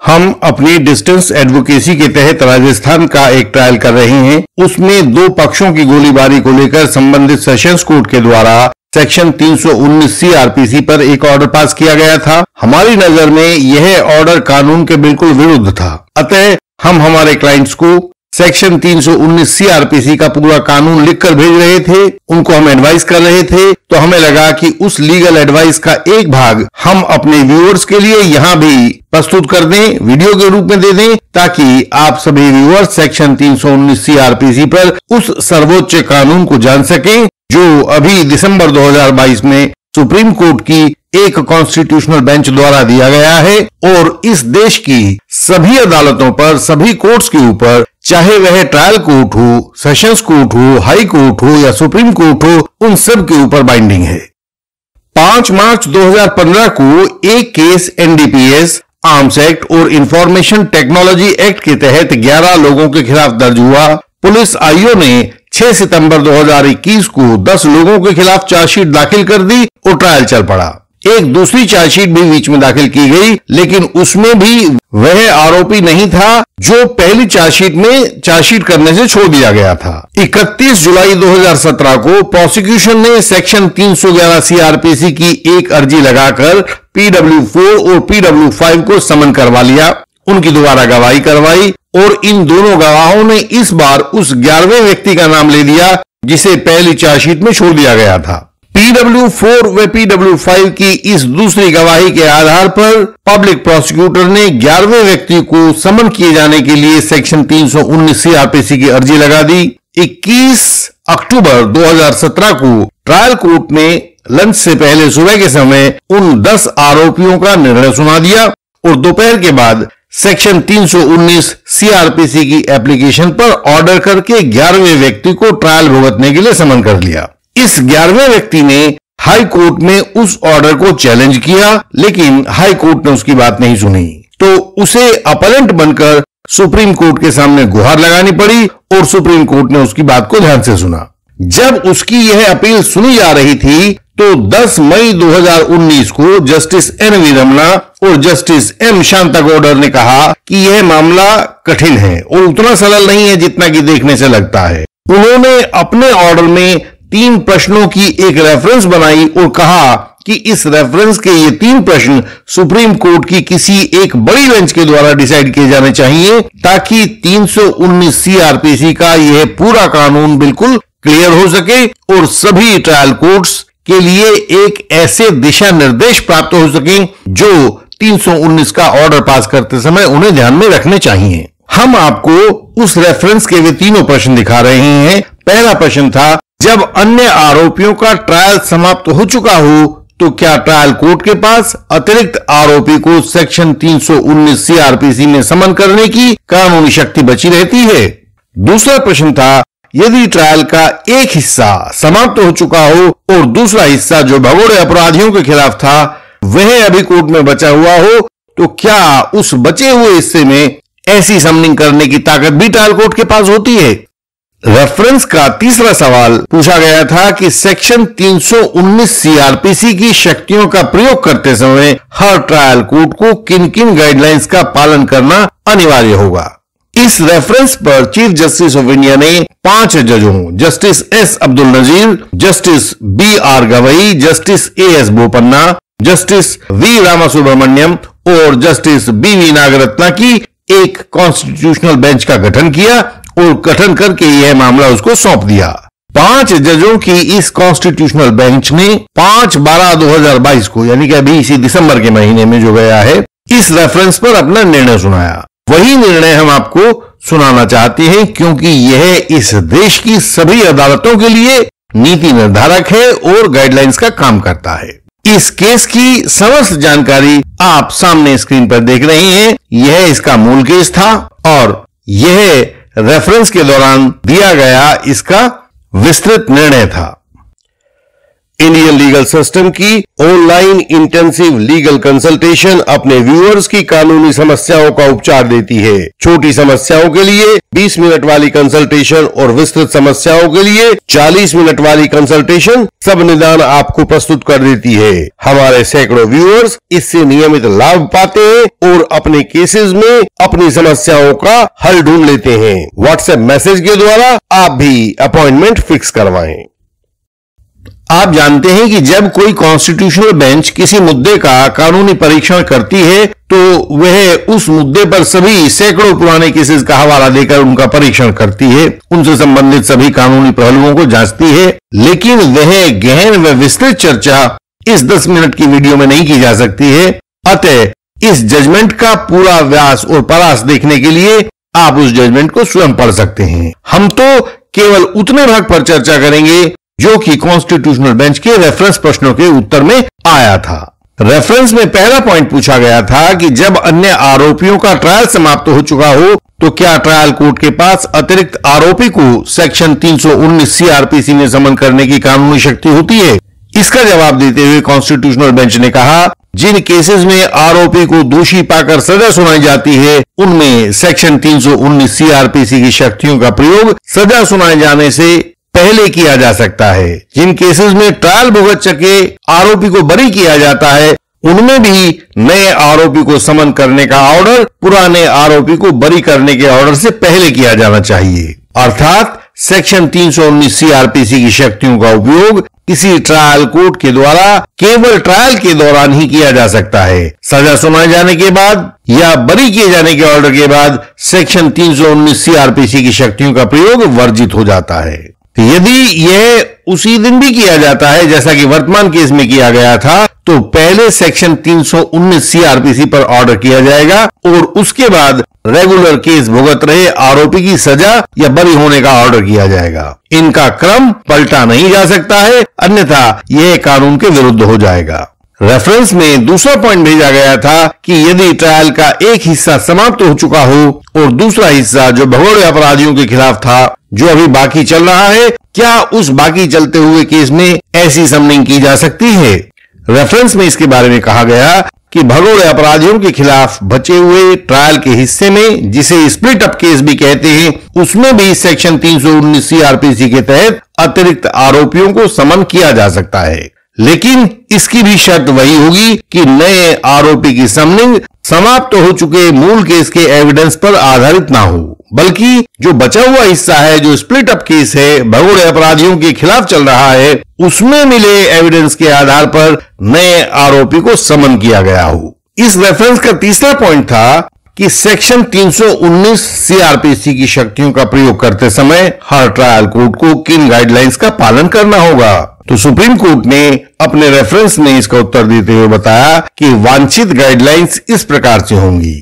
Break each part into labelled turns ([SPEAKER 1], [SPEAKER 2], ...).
[SPEAKER 1] हम अपनी distance advocacy के तहत राजस्थान का एक ट्रायल कर रहे हैं। उसमें दो पक्षों की गोलीबारी को लेकर संबंधित सेशंस कोर्ट के द्वारा सेक्शन 319 सीआरपीसी पर एक ऑर्डर पास किया गया था। हमारी नजर में यह ऑर्डर कानून के बिल्कुल विरुद्ध था। अतः हम हमारे क्लाइंट्स को सेक्शन 319 सीआरपीसी का पूरा कानून लिखकर भेज रहे थे। उनको हम एडवाइस कर रहे थे, तो हमें लगा कि उस लीगल एडवाइस का एक भाग हम अपने व्यूअर्स के लिए यहां भी प्रस्तुत कर दें, वीडियो के रूप में दे दें, ताकि आप सभी व्यूअर्स सेक्शन 319 सीआरपीसी पर उस सर्वोच्च कानून को जान सकें जो अभी दिसंबर 2022 में सुप्रीम कोर्ट की एक कॉन्स्टिट्यूशनल बेंच द्वारा दिया गया है और इस देश की सभी अदालतों पर, सभी कोर्ट्स के ऊपर, चाहे वह ट्रायल कोर्ट हो, सेशंस कोर्ट हो, हाई कोर्ट हो या सुप्रीम कोर्ट हो, उन सब के ऊपर बाइंडिंग है। 5 मार्च 2015 को एक केस एनडीपीएस, आर्म्स एक्ट और इंफॉर्मेशन टेक्नोलॉजी एक्ट के तहत 11 लोगों के खिलाफ दर्ज हुआ। पुलिस आईओ ने 6 सितंबर 2021 को 10 लोगों के खिलाफ चार्जशीट दाखिल कर दी और ट्रायल चल पड़ा। एक दूसरी चार्जशीट भी बीच में दाखिल की गई, लेकिन उसमें भी वह आरोपी नहीं था जो पहली चार्जशीट में चार्जशीट करने से छोड़ दिया गया था। 31 जुलाई 2017 को प्रोसिक्यूशन ने सेक्शन 311 सीआरपीसी की एक अर्जी लगाकर PW4 और PW5 को समन करवा लिया। उनकी दोबारा गवाही करवाई और इन दोनों गवाहों ने इस बार उस 11वें व्यक्ति का नाम ले दिया जिसे पहली चार्जशीट में छोड़ दिया गया था। PW4 व PW5 की इस दूसरी गवाही के आधार पर पब्लिक प्रोसिक्यूटर ने 11वें व्यक्ति को समन किए जाने के लिए सेक्शन 319 सीआरपीसी की अर्जी लगा दी। 21 अक्टूबर 2017 को ट्रायल कोर्ट ने लंच से पहले सुबह के समय उन 10 आरोपियों का निर्णय सुना दिया और दोपहर के बाद सेक्शन 319 सीआरपीसी की एप्लीकेशन पर ऑर्डर करके 11वें व्यक्ति को ट्रायल भुगतने के लिए समन कर लिया। इस 11वें व्यक्ति ने हाई कोर्ट में उस ऑर्डर को चैलेंज किया, लेकिन हाई कोर्ट ने उसकी बात नहीं सुनी, तो उसे अपलेंट बनकर सुप्रीम कोर्ट के सामने गुहार लगानी पड़ी और सुप्रीम कोर्ट ने उसकी बात को ध्यान से सुना। जब उसकी यह अपील सुनी जा रही थी तो 10 मई 2019 को जस्टिस NV रमना और जस्टिस M शांतागौडर ने कहा कि यह मामला कठिन है और उतना सरल नहीं है जितना कि देखने से लगता है। उन्होंने अपने ऑर्डर में 3 प्रश्नों की एक रेफरेंस बनाई और कहा कि इस रेफरेंस के ये 3 प्रश्न सुप्रीम कोर्ट की किसी एक बड़ी बेंच के द्वारा डिसाइड किए जाने चाहिए, ताकि 319 सीआरपीसी का यह पूरा कानून बिल्कुल क्लियर हो सके और सभी ट्रायल कोर्ट्स के लिए एक ऐसे दिशा निर्देश प्राप्त हो सके जो 319 का ऑर्डर पास करते समय उन्हें ध्यान में रखने चाहिए। हम आपको उस रेफरेंस के वे तीनों प्रश्न दिखा रहे हैं। पहला प्रश्न था, जब अन्य आरोपियों का ट्रायल समाप्त हो चुका हो तो क्या ट्रायल कोर्ट के पास अतिरिक्त आरोपी को सेक्शन 319 सीआरपीसी में समन करने की कानूनी शक्ति बची रहती है? दूसरा प्रश्न था, यदि ट्रायल का एक हिस्सा समाप्त हो चुका हो और दूसरा हिस्सा जो भगोड़े अपराधियों के खिलाफ था वह अभी कोर्ट में बचा हुआ हो, तो क्या उस बचे हुए हिस्से में ऐसी समनिंग करने की ताकत भी ट्रायल कोर्ट के पास होती है? रेफरेंस का तीसरा सवाल पूछा गया था कि सेक्शन 319 सीआरपीसी की शक्तियों का प्रयोग करते समय हर ट्रायल कोर्ट को किन किन गाइडलाइंस का पालन करना अनिवार्य होगा। इस रेफरेंस पर चीफ जस्टिस ऑफ इंडिया ने 5 जजों justice S Abdul Nazeer, justice BR Gavai, justice AS Bopanna, justice V Ramasubramanian और जस्टिस BV नागरत्ना की एक कॉन्स्टिट्यूशनल बेंच का गठन किया और गठन करके यह मामला उसको सौंप दिया। 5 जजों की इस कॉन्स्टिट्यूशनल बेंच ने 5/12/2022 को, यानी कि अभी इसी दिसंबर के महीने में जो गया है, इस रेफरेंस पर अपना निर्णय सुनाया। वही निर्णय हम आपको सुनाना चाहते हैं क्योंकि यह इस देश की सभी अदालतों के लिए नीति निर्धारक है और गाइडलाइंस का काम करता है। इस केस की समस्त जानकारी आप सामने स्क्रीन पर देख रहे हैं। यह इसका मूल केस था और यह रेफरेंस के दौरान दिया गया इसका विस्तृत निर्णय था। इंडियन लीगल लीगल सिस्टम की ऑनलाइन इंटेंसिव लीगल कंसल्टेशन अपने व्यूअर्स की कानूनी समस्याओं का उपचार देती है। छोटी समस्याओं के लिए 20 मिनट वाली कंसल्टेशन और विस्तृत समस्याओं के लिए 40 मिनट वाली कंसल्टेशन सब निदान आपको प्रस्तुत कर देती है। हमारे सैकड़ों व्यूअर्स इससे नियमित लाभ पाते हैं और अपने केसेस में अपनी समस्याओं का हल ढूंढ लेते हैं। व्हाट्सएप मैसेज के द्वारा आप भी अपॉइंटमेंट फिक्स करवाएं। आप जानते हैं कि जब कोई कॉन्स्टिट्यूशनल बेंच किसी मुद्दे का कानूनी परीक्षण करती है तो वह उस मुद्दे पर सभी सैकड़ों पुराने केसेस का हवाला देकर उनका परीक्षण करती है, उनसे संबंधित सभी कानूनी पहलुओं को जांचती है। लेकिन वह गहन व विस्तृत चर्चा इस 10 मिनट की वीडियो में नहीं की जा सकती है। अतः इस जजमेंट का पूरा व्यास और परास देखने के लिए आप उस जजमेंट को स्वयं पढ़ सकते हैं। हम तो केवल उतने भाग पर चर्चा करेंगे जो कि कॉन्स्टिट्यूशनल बेंच के रेफरेंस प्रश्नों के उत्तर में आया था। रेफरेंस में पहला पॉइंट पूछा गया था कि जब अन्य आरोपियों का ट्रायल समाप्त हो चुका हो तो क्या ट्रायल कोर्ट के पास अतिरिक्त आरोपी को सेक्शन 319 सीआरपीसी में समन करने की कानूनी शक्ति होती है। इसका जवाब देते हुए कॉन्स्टिट्यूशनल बेंच ने कहा, जिन केसेस में आरोपी को दोषी पाकर सजा सुनाई जाती है उनमें सेक्शन 319 सीआरपीसी की शक्तियों का प्रयोग सजा सुनाए जाने से पहले किया जा सकता है। जिन केसेस में ट्रायल भुगत चुके आरोपी को बरी किया जाता है उनमें भी नए आरोपी को समन करने का ऑर्डर पुराने आरोपी को बरी करने के ऑर्डर से पहले किया जाना चाहिए। अर्थात सेक्शन 319 सीआरपीसी की शक्तियों का उपयोग किसी ट्रायल कोर्ट के द्वारा केवल ट्रायल के दौरान ही किया जा सकता है। सजा सुनाए जाने के बाद या बरी किए जाने के ऑर्डर के बाद सेक्शन 319 सीआरपीसी की शक्तियों का प्रयोग वर्जित हो जाता है। यदि यह उसी दिन भी किया जाता है जैसा कि वर्तमान केस में किया गया था तो पहले सेक्शन 319 सीआरपीसी पर ऑर्डर किया जाएगा और उसके बाद रेगुलर केस भुगत रहे आरोपी की सजा या बरी होने का ऑर्डर किया जाएगा। इनका क्रम पलटा नहीं जा सकता है, अन्यथा यह कानून के विरुद्ध हो जाएगा। रेफरेंस में दूसरा पॉइंट भेजा गया था कि यदि ट्रायल का एक हिस्सा समाप्त हो चुका हो और दूसरा हिस्सा जो भगोड़े अपराधियों के खिलाफ था जो अभी बाकी चल रहा है, क्या उस बाकी चलते हुए केस में ऐसी समनिंग की जा सकती है। रेफरेंस में इसके बारे में कहा गया कि भगोड़े अपराधियों के खिलाफ बचे हुए ट्रायल के हिस्से में, जिसे स्प्लिट अप केस भी कहते हैं, उसमें भी सेक्शन 319 सीआरपीसी के तहत अतिरिक्त आरोपियों को समन किया जा सकता है। लेकिन इसकी भी शर्त वही होगी कि नए आरोपी की समनिंग समाप्त हो चुके मूल केस के एविडेंस पर आधारित ना हो, बल्कि जो बचा हुआ हिस्सा है, जो स्प्लिट अप केस है, भगोड़े अपराधियों के खिलाफ चल रहा है, उसमें मिले एविडेंस के आधार पर नए आरोपी को समन किया गया हो। इस रेफरेंस का तीसरा पॉइंट था कि सेक्शन 319 सीआरपीसी की शक्तियों का प्रयोग करते समय हर ट्रायल कोर्ट को किन गाइडलाइंस का पालन करना होगा। तो सुप्रीम कोर्ट ने अपने रेफरेंस में इसका उत्तर देते हुए बताया कि वांछित गाइडलाइंस इस प्रकार से होंगी।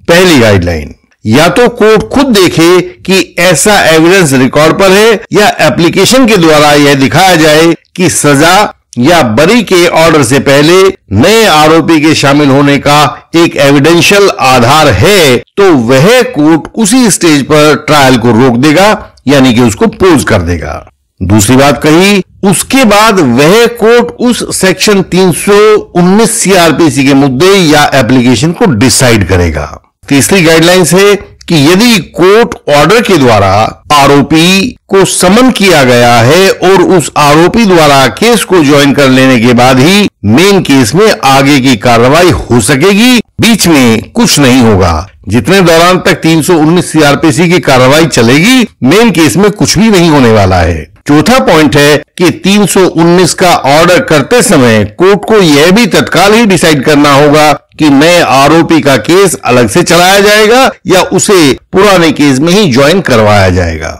[SPEAKER 1] पहली गाइडलाइन, या तो कोर्ट खुद देखे कि ऐसा एविडेंस रिकॉर्ड पर है या एप्लीकेशन के द्वारा यह दिखाया जाए कि सजा या बरी के ऑर्डर से पहले नए आरोपी के शामिल होने का एक एविडेंशियल आधार है, तो वह कोर्ट उसी स्टेज पर ट्रायल को रोक देगा, यानी कि उसको पोज कर देगा। दूसरी बात कही, उसके बाद वह कोर्ट उस सेक्शन 319 सीआरपीसी के मुद्दे या एप्लीकेशन को डिसाइड करेगा। तीसरी गाइडलाइंस है कि यदि कोर्ट ऑर्डर के द्वारा आरोपी को समन किया गया है और उस आरोपी द्वारा केस को ज्वाइन कर लेने के बाद ही मेन केस में आगे की कार्रवाई हो सकेगी, बीच में कुछ नहीं होगा। जितने दौरान तक 319 सीआरपीसी की कार्रवाई चलेगी, मेन केस में कुछ भी नहीं होने वाला है। चौथा पॉइंट है कि 319 का ऑर्डर करते समय कोर्ट को यह भी तत्काल ही डिसाइड करना होगा कि नए आरोपी का केस अलग से चलाया जाएगा या उसे पुराने केस में ही ज्वाइन करवाया जाएगा।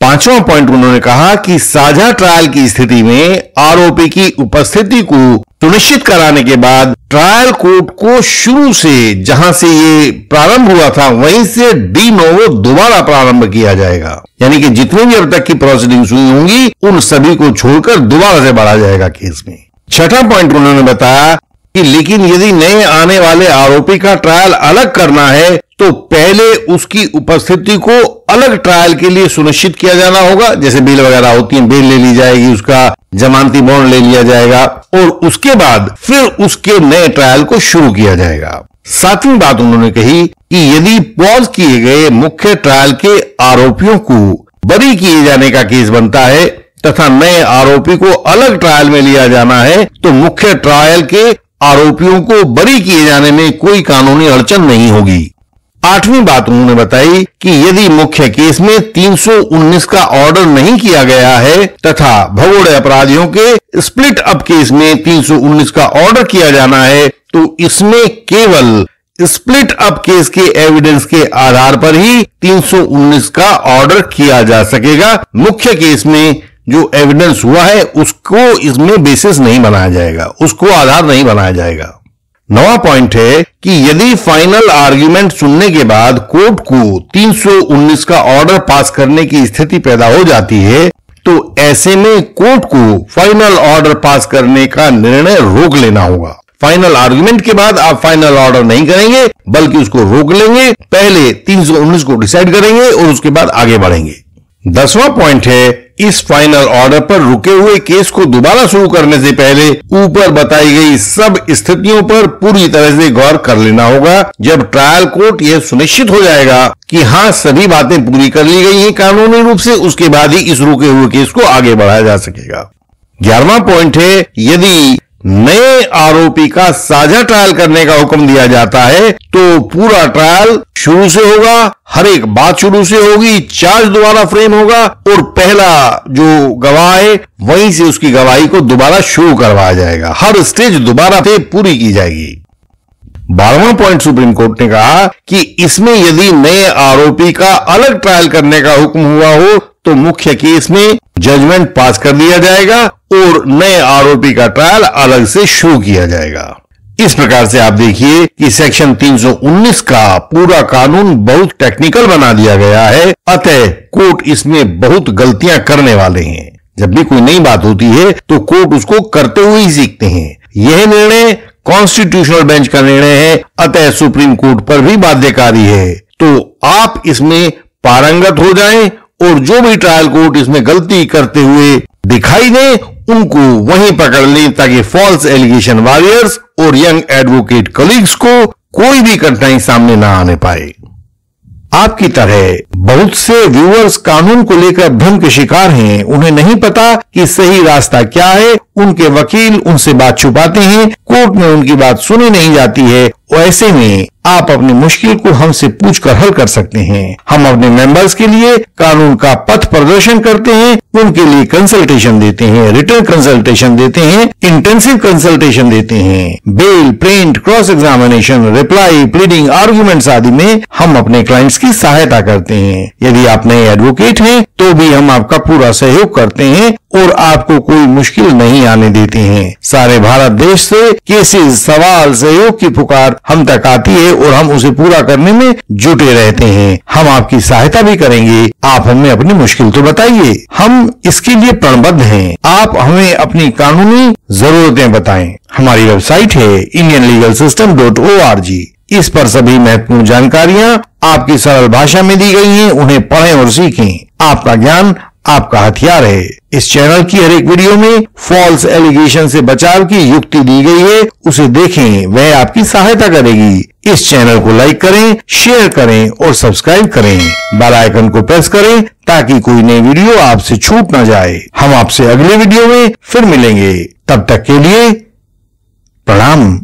[SPEAKER 1] पांचवा पॉइंट उन्होंने कहा कि साझा ट्रायल की स्थिति में आरोपी की उपस्थिति को सुनिश्चित कराने के बाद ट्रायल कोर्ट को शुरू से जहां से ये प्रारंभ हुआ था वहीं से डी नोवो दोबारा प्रारंभ किया जाएगा, यानी कि जितनी भी अब तक की प्रोसीडिंग्स हुई होंगी उन सभी को छोड़कर दोबारा से बढ़ा जाएगा केस में। छठा पॉइंट उन्होंने बताया कि लेकिन यदि नए आने वाले आरोपी का ट्रायल अलग करना है तो पहले उसकी उपस्थिति को अलग ट्रायल के लिए सुनिश्चित किया जाना होगा। जैसे बेल वगैरह होती है, बेल ले ली जाएगी, उसका जमानती बॉन्ड ले लिया जाएगा और उसके बाद फिर उसके नए ट्रायल को शुरू किया जाएगा। सातवीं बात उन्होंने कही कि यदि पॉज किए गए मुख्य ट्रायल के आरोपियों को बरी किए जाने का केस बनता है तथा नए आरोपी को अलग ट्रायल में लिया जाना है तो मुख्य ट्रायल के आरोपियों को बरी किए जाने में कोई कानूनी अड़चन नहीं होगी। आठवीं बात उन्होंने बताई कि यदि मुख्य केस में 319 का ऑर्डर नहीं किया गया है तथा भगोड़े अपराधियों के स्प्लिट अप केस में 319 का ऑर्डर किया जाना है तो इसमें केवल स्प्लिट अप केस के एविडेंस के आधार पर ही 319 का ऑर्डर किया जा सकेगा। मुख्य केस में जो एविडेंस हुआ है उसको इसमें बेसिस नहीं बनाया जाएगा, उसको आधार नहीं बनाया जाएगा। नवा पॉइंट है कि यदि फाइनल आर्ग्यूमेंट सुनने के बाद कोर्ट को 319 का ऑर्डर पास करने की स्थिति पैदा हो जाती है तो ऐसे में कोर्ट को फाइनल ऑर्डर पास करने का निर्णय रोक लेना होगा। फाइनल आर्ग्यूमेंट के बाद आप फाइनल ऑर्डर नहीं करेंगे बल्कि उसको रोक लेंगे, पहले 319 को डिसाइड करेंगे और उसके बाद आगे बढ़ेंगे। 10वां पॉइंट है इस फाइनल ऑर्डर पर रुके हुए केस को दोबारा शुरू करने से पहले ऊपर बताई गई सब स्थितियों पर पूरी तरह से गौर कर लेना होगा। जब ट्रायल कोर्ट यह सुनिश्चित हो जाएगा कि हाँ सभी बातें पूरी कर ली गई हैं कानूनी रूप से, उसके बाद ही इस रुके हुए केस को आगे बढ़ाया जा सकेगा। 11वां पॉइंट है यदि नए आरोपी का साझा ट्रायल करने का हुक्म दिया जाता है तो पूरा ट्रायल शुरू से होगा, हर एक बात शुरू से होगी, चार्ज दोबारा फ्रेम होगा और पहला जो गवाह है वहीं से उसकी गवाही को दोबारा शुरू करवाया जाएगा, हर स्टेज दोबारा से पूरी की जाएगी। 12वां पॉइंट सुप्रीम कोर्ट ने कहा कि इसमें यदि नए आरोपी का अलग ट्रायल करने का हुक्म हुआ हो तो मुख्य केस में जजमेंट पास कर दिया जाएगा और नए आरोपी का ट्रायल अलग से शुरू किया जाएगा। इस प्रकार से आप देखिए कि सेक्शन 319 का पूरा कानून बहुत टेक्निकल बना दिया गया है, अतः कोर्ट इसमें बहुत गलतियां करने वाले हैं। जब भी कोई नई बात होती है तो कोर्ट उसको करते हुए ही सीखते हैं। यह निर्णय कॉन्स्टिट्यूशनल बेंच का निर्णय है, अतः सुप्रीम कोर्ट पर भी बाध्यकारी है। तो आप इसमें पारंगत हो जाएं और जो भी ट्रायल कोर्ट इसमें गलती करते हुए दिखाई दे उनको वहीं पकड़ लें ताकि फॉल्स एलिगेशन वॉरियर्स और यंग एडवोकेट कलीग्स को कोई भी कठिनाई सामने ना आने पाए। आपकी तरह बहुत से व्यूअर्स कानून को लेकर भ्रम के शिकार हैं, उन्हें नहीं पता कि सही रास्ता क्या है, उनके वकील उनसे बात छुपाते हैं, कोर्ट में उनकी बात सुनी नहीं जाती है। ऐसे में आप अपनी मुश्किल को हमसे पूछकर हल कर सकते हैं। हम अपने मेंबर्स के लिए कानून का पथ प्रदर्शन करते हैं, उनके लिए कंसल्टेशन देते हैं, रिटर्न कंसल्टेशन देते हैं, इंटेंसिव कंसल्टेशन देते हैं, bail, print, cross examination, reply, pleading, arguments आदि में हम अपने क्लाइंट्स की सहायता करते हैं। यदि आप नए एडवोकेट हैं तो भी हम आपका पूरा सहयोग करते हैं और आपको कोई मुश्किल नहीं आने देते हैं। सारे भारत देश से केसेस, सवाल, सहयोग की पुकार हम तक आती है और हम उसे पूरा करने में जुटे रहते हैं। हम आपकी सहायता भी करेंगे, आप हमें अपनी मुश्किल तो बताइए, हम इसके लिए प्रणबद्ध हैं। आप हमें अपनी कानूनी जरूरतें बताएं। हमारी वेबसाइट है indianlegalsystem.org। इस पर सभी महत्वपूर्ण जानकारियां आपकी सरल भाषा में दी गई हैं, उन्हें पढ़ें और सीखें। आपका ज्ञान आपका हथियार है। इस चैनल की हर एक वीडियो में फॉल्स एलिगेशन से बचाव की युक्ति दी गई है, उसे देखें, वह आपकी सहायता करेगी। इस चैनल को लाइक करें, शेयर करें और सब्सक्राइब करें। बेल आइकन को प्रेस करें ताकि कोई नई वीडियो आपसे छूट न जाए। हम आपसे अगले वीडियो में फिर मिलेंगे, तब तक के लिए प्रणाम।